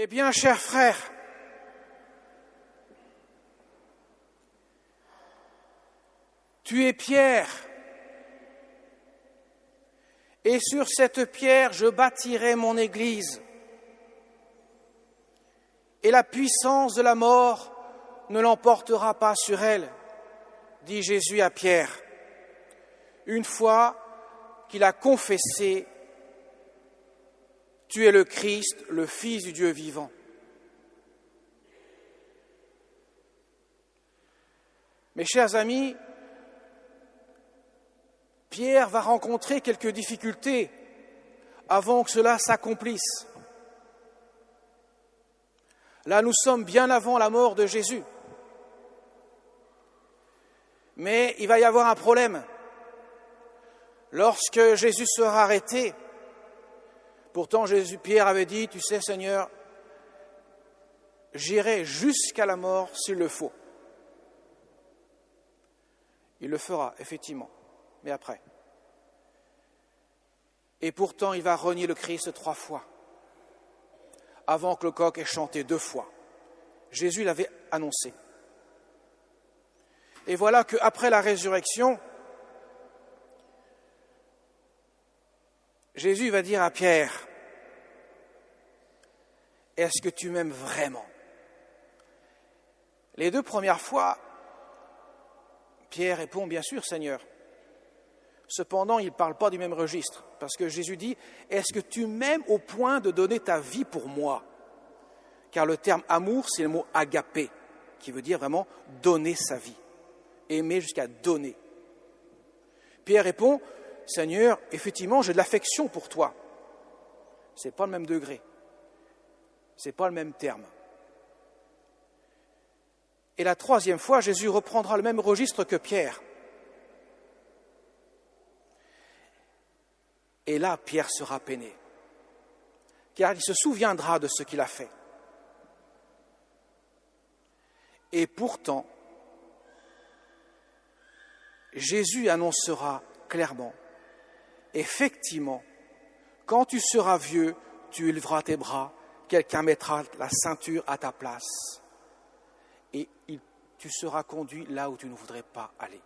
Eh bien, chers frères, tu es Pierre, et sur cette pierre je bâtirai mon Église, et la puissance de la mort ne l'emportera pas sur elle, dit Jésus à Pierre, une fois qu'il a confessé « Tu es le Christ, le Fils du Dieu vivant ». Mes chers amis, Pierre va rencontrer quelques difficultés avant que cela s'accomplisse. Là, nous sommes bien avant la mort de Jésus. Mais il va y avoir un problème. Lorsque Jésus sera arrêté, pourtant Pierre avait dit, tu sais Seigneur, j'irai jusqu'à la mort s'il le faut. Il le fera, effectivement, mais après. Et pourtant, il va renier le Christ 3 fois, avant que le coq ait chanté 2 fois. Jésus l'avait annoncé. Et voilà qu'après la résurrection, Jésus va dire à Pierre, « Est-ce que tu m'aimes vraiment ?» Les 2 premières fois, Pierre répond, « Bien sûr, Seigneur. » Cependant, il ne parle pas du même registre, parce que Jésus dit, « Est-ce que tu m'aimes au point de donner ta vie pour moi ?» Car le terme amour, c'est le mot agapé, qui veut dire vraiment donner sa vie, aimer jusqu'à donner. Pierre répond, « Seigneur, effectivement, j'ai de l'affection pour toi. » Ce n'est pas le même degré, ce n'est pas le même terme. Et la 3e fois, Jésus reprendra le même registre que Pierre. Et là, Pierre sera peiné, car il se souviendra de ce qu'il a fait. Et pourtant, Jésus annoncera clairement, effectivement, quand tu seras vieux, tu élèveras tes bras, quelqu'un mettra la ceinture à ta place et tu seras conduit là où tu ne voudrais pas aller.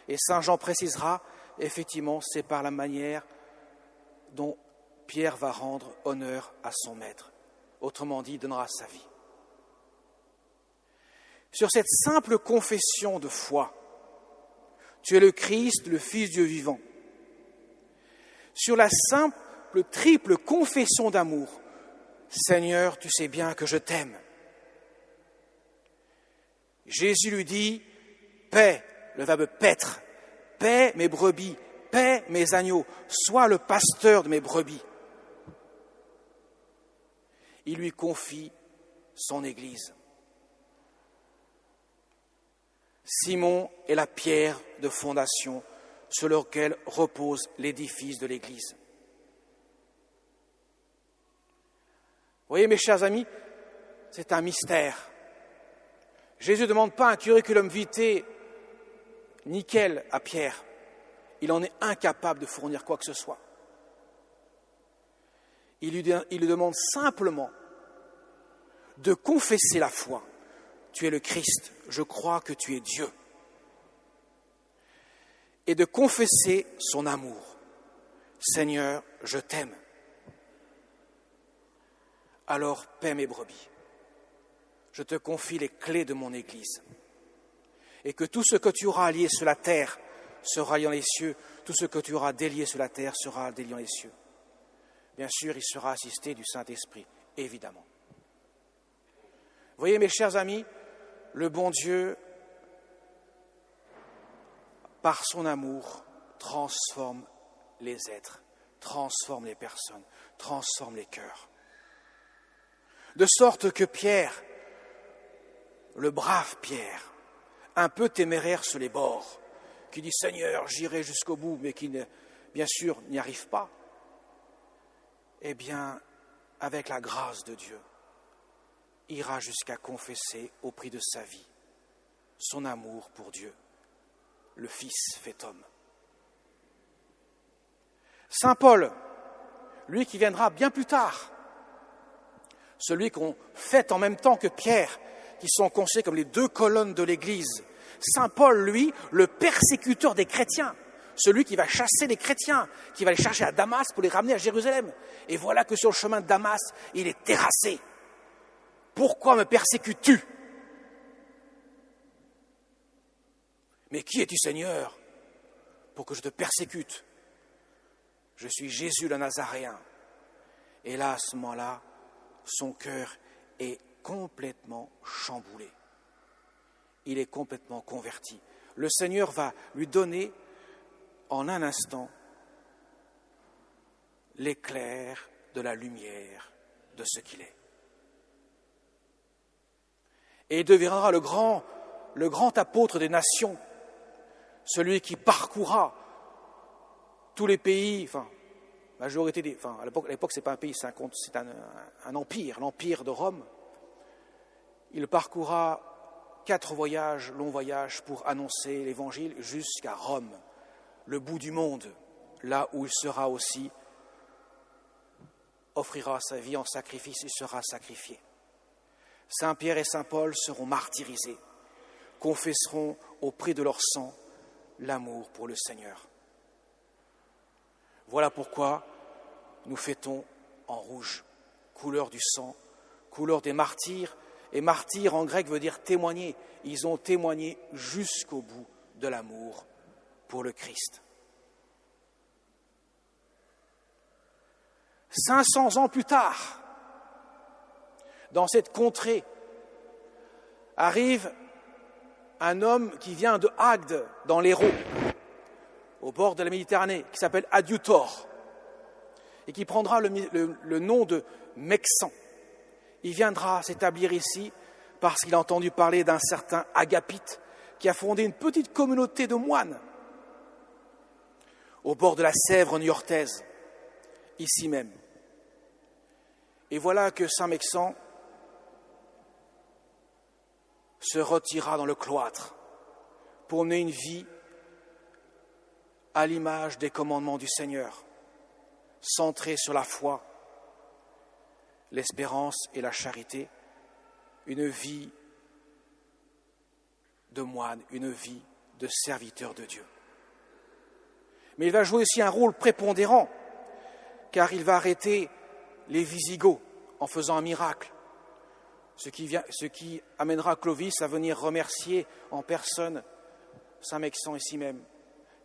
Et Saint Jean précisera, effectivement, c'est par la manière dont Pierre va rendre honneur à son maître. Autrement dit, il donnera sa vie. Sur cette simple confession de foi, tu es le Christ, le Fils du Dieu vivant. Sur la simple, triple confession d'amour, Seigneur, tu sais bien que je t'aime. Jésus lui dit, paix, le verbe paître, paix mes brebis, paix mes agneaux, sois le pasteur de mes brebis. Il lui confie son Église. Simon est la pierre de fondation sur laquelle repose l'édifice de l'Église. Vous voyez, mes chers amis, c'est un mystère. Jésus ne demande pas un curriculum vitae nickel à Pierre. Il en est incapable de fournir quoi que ce soit. Il lui demande simplement de confesser la foi. Tu es le Christ, je crois que tu es Dieu. Et de confesser son amour. Seigneur, je t'aime. Alors paie mes brebis. Je te confie les clés de mon Église. Et que tout ce que tu auras lié sur la terre sera lié dans les cieux. Tout ce que tu auras délié sur la terre sera délié dans les cieux. Bien sûr, il sera assisté du Saint-Esprit, évidemment. Vous voyez, mes chers amis, le bon Dieu, par son amour, transforme les êtres, transforme les personnes, transforme les cœurs. De sorte que Pierre, le brave Pierre, un peu téméraire sur les bords, qui dit « Seigneur, j'irai jusqu'au bout », mais qui, bien sûr, n'y arrive pas, eh bien, avec la grâce de Dieu, ira jusqu'à confesser au prix de sa vie son amour pour Dieu, le Fils fait homme. Saint Paul, lui qui viendra bien plus tard, celui qu'on fête en même temps que Pierre, qui sont considérés comme les deux colonnes de l'Église. Saint Paul, lui, le persécuteur des chrétiens, celui qui va chasser les chrétiens, qui va les chercher à Damas pour les ramener à Jérusalem. Et voilà que sur le chemin de Damas, il est terrassé. Pourquoi me persécutes-tu? Mais qui es-tu, Seigneur, pour que je te persécute? Je suis Jésus le Nazaréen. Et là, à ce moment-là, son cœur est complètement chamboulé. Il est complètement converti. Le Seigneur va lui donner en un instant l'éclair de la lumière de ce qu'il est. Et il deviendra le grand apôtre des nations, celui qui parcourra tous les pays, majorité des, à l'époque c'est pas un pays, c'est un empire, l'empire de Rome. Il parcourra 4 longs voyages pour annoncer l'évangile jusqu'à Rome, le bout du monde, là où il sera aussi, offrira sa vie en sacrifice, il sera sacrifié. Saint Pierre et Saint Paul seront martyrisés, confesseront au prix de leur sang l'amour pour le Seigneur. Voilà pourquoi nous fêtons en rouge, couleur du sang, couleur des martyrs. Et martyr en grec veut dire témoigner. Ils ont témoigné jusqu'au bout de l'amour pour le Christ. 500 ans plus tard, dans cette contrée, arrive un homme qui vient de Agde, dans l'Hérault, au bord de la Méditerranée, qui s'appelle Adiutor, et qui prendra le nom de Mexan. Il viendra s'établir ici parce qu'il a entendu parler d'un certain Agapite qui a fondé une petite communauté de moines au bord de la Sèvre niortaise, ici même. Et voilà que Saint Mexan se retira dans le cloître pour mener une vie à l'image des commandements du Seigneur, centrée sur la foi, l'espérance et la charité, une vie de moine, une vie de serviteur de Dieu. Mais il va jouer aussi un rôle prépondérant, car il va arrêter les Wisigoths en faisant un miracle, ce qui amènera Clovis à venir remercier en personne Saint Mexan ici même,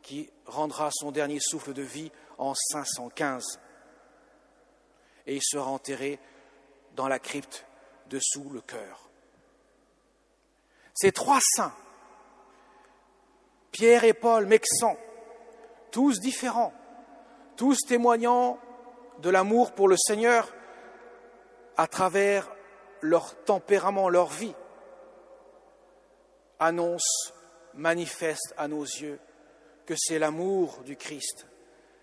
qui rendra son dernier souffle de vie en 515. Et il sera enterré dans la crypte dessous le chœur. Ces 3 saints, Pierre et Paul, Mexan, tous différents, tous témoignant de l'amour pour le Seigneur à travers leur tempérament, leur vie, annoncent, manifestent à nos yeux que c'est l'amour du Christ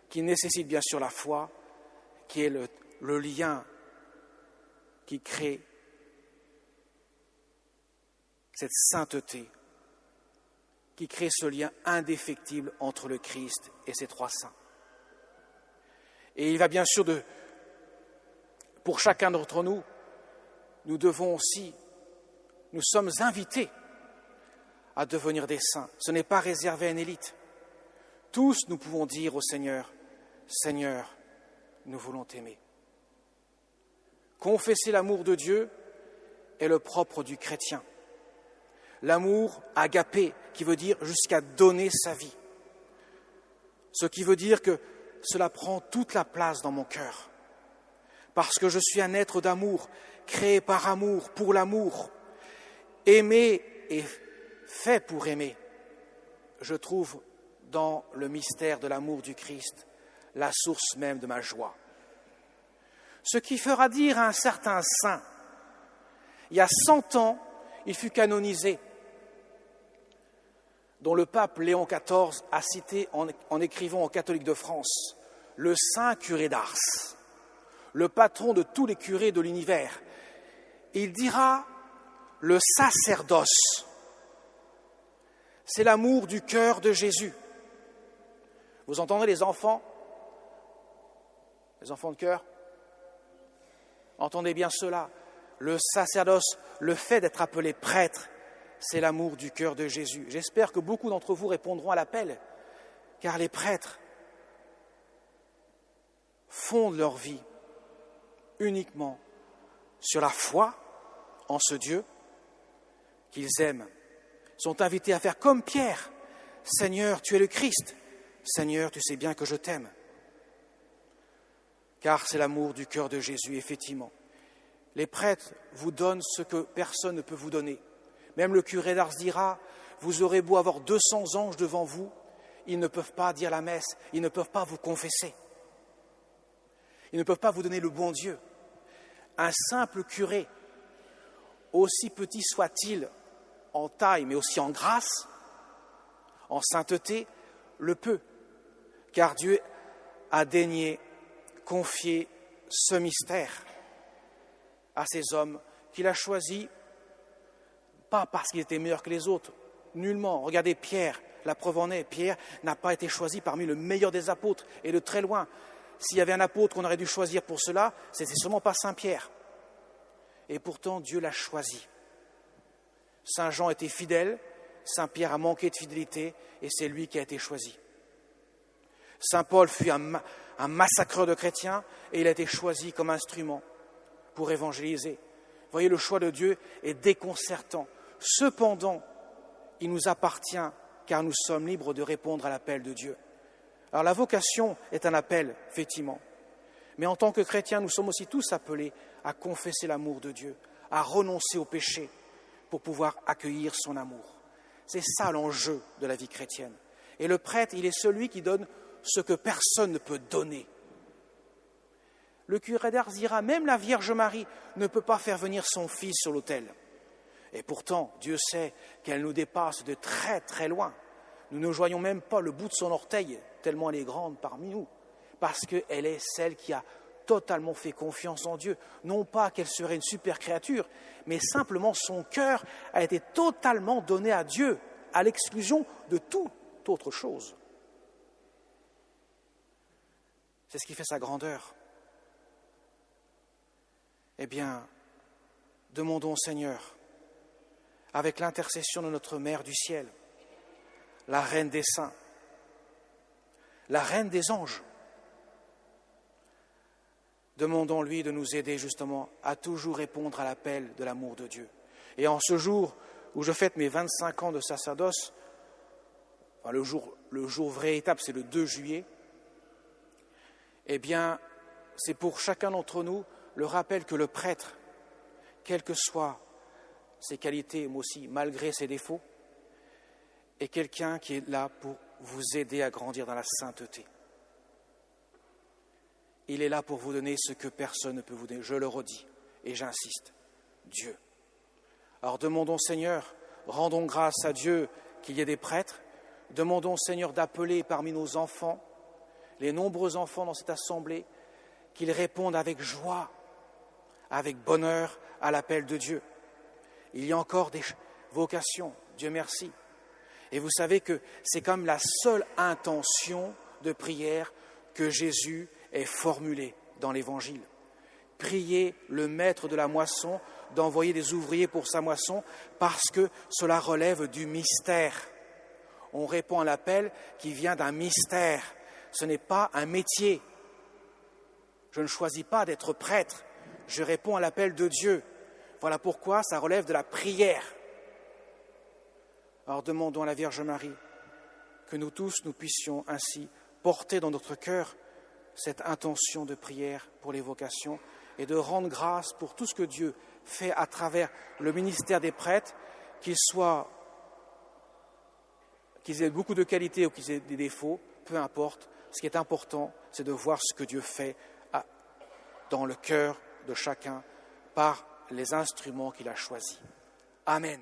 qui nécessite bien sûr la foi, qui est le lien qui crée cette sainteté, qui crée ce lien indéfectible entre le Christ et ces 3 saints. Et il va bien sûr pour chacun d'entre nous, nous devons aussi, nous sommes invités à devenir des saints. Ce n'est pas réservé à une élite. Tous nous pouvons dire au Seigneur, Seigneur, nous voulons t'aimer. Confesser l'amour de Dieu est le propre du chrétien. L'amour agapé, qui veut dire jusqu'à donner sa vie. Ce qui veut dire que cela prend toute la place dans mon cœur. Parce que je suis un être d'amour, créé par amour, pour l'amour, aimé et fait pour aimer. Je trouve dans le mystère de l'amour du Christ la source même de ma joie. Ce qui fera dire à un certain saint, il y a 100 ans, il fut canonisé, dont le pape Léon XIV a cité en écrivant aux catholiques de France, le saint curé d'Ars, le patron de tous les curés de l'univers. Il dira le sacerdoce. C'est l'amour du cœur de Jésus. Vous entendez les enfants de cœur? Entendez bien cela. Le sacerdoce, le fait d'être appelé prêtre, c'est l'amour du cœur de Jésus. J'espère que beaucoup d'entre vous répondront à l'appel, car les prêtres fondent leur vie uniquement sur la foi en ce Dieu qu'ils aiment. Ils sont invités à faire comme Pierre. Seigneur, tu es le Christ. Seigneur, tu sais bien que je t'aime. Car c'est l'amour du cœur de Jésus, effectivement. Les prêtres vous donnent ce que personne ne peut vous donner. Même le curé d'Ars dira, vous aurez beau avoir 200 anges devant vous, ils ne peuvent pas dire la messe, ils ne peuvent pas vous confesser. Ils ne peuvent pas vous donner le bon Dieu. Un simple curé, aussi petit soit-il en taille, mais aussi en grâce, en sainteté, le peut, car Dieu a daigné confier ce mystère à ces hommes qu'il a choisis, pas parce qu'il était meilleur que les autres, nullement. Regardez Pierre, la preuve en est, Pierre n'a pas été choisi parmi le meilleur des apôtres, et de très loin. S'il y avait un apôtre qu'on aurait dû choisir pour cela, c'était sûrement pas Saint Pierre. Et pourtant, Dieu l'a choisi. Saint Jean était fidèle, Saint Pierre a manqué de fidélité, et c'est lui qui a été choisi. Saint Paul fut un massacreur de chrétiens, et il a été choisi comme instrument pour évangéliser. Vous voyez, le choix de Dieu est déconcertant. Cependant, il nous appartient, car nous sommes libres de répondre à l'appel de Dieu. Alors la vocation est un appel, effectivement. Mais en tant que chrétiens, nous sommes aussi tous appelés à confesser l'amour de Dieu, à renoncer au péché pour pouvoir accueillir son amour. C'est ça l'enjeu de la vie chrétienne. Et le prêtre, il est celui qui donne ce que personne ne peut donner. Le curé d'Ars dira, même la Vierge Marie ne peut pas faire venir son fils sur l'autel. Et pourtant, Dieu sait qu'elle nous dépasse de très très loin. Nous ne voyons même pas le bout de son orteil, tellement elle est grande parmi nous, parce qu'elle est celle qui a totalement fait confiance en Dieu. Non pas qu'elle serait une super créature, mais simplement son cœur a été totalement donné à Dieu, à l'exclusion de toute autre chose. C'est ce qui fait sa grandeur. Eh bien, demandons au Seigneur, avec l'intercession de notre Mère du ciel, la Reine des saints, la Reine des anges, demandons-lui de nous aider justement à toujours répondre à l'appel de l'amour de Dieu. Et en ce jour où je fête mes 25 ans de sacerdoce, enfin le jour véritable, c'est le 2 juillet, eh bien, c'est pour chacun d'entre nous le rappel que le prêtre, quelles que soient ses qualités, mais aussi malgré ses défauts, est quelqu'un qui est là pour vous aider à grandir dans la sainteté. Il est là pour vous donner ce que personne ne peut vous donner. Je le redis et j'insiste, Dieu. Alors demandons Seigneur, rendons grâce à Dieu qu'il y ait des prêtres. Demandons Seigneur d'appeler parmi nos enfants, les nombreux enfants dans cette assemblée, qu'ils répondent avec joie, avec bonheur à l'appel de Dieu. Il y a encore des vocations, Dieu merci. Et vous savez que c'est comme la seule intention de prière que Jésus ait formulée dans l'Évangile. Priez le maître de la moisson d'envoyer des ouvriers pour sa moisson parce que cela relève du mystère. On répond à l'appel qui vient d'un mystère. Ce n'est pas un métier. Je ne choisis pas d'être prêtre. Je réponds à l'appel de Dieu. Voilà pourquoi ça relève de la prière. Alors demandons à la Vierge Marie que nous tous, nous puissions ainsi porter dans notre cœur cette intention de prière pour les vocations et de rendre grâce pour tout ce que Dieu fait à travers le ministère des prêtres, qu'ils aient beaucoup de qualités ou qu'ils aient des défauts, peu importe. Ce qui est important, c'est de voir ce que Dieu fait dans le cœur de chacun par les instruments qu'il a choisis. Amen.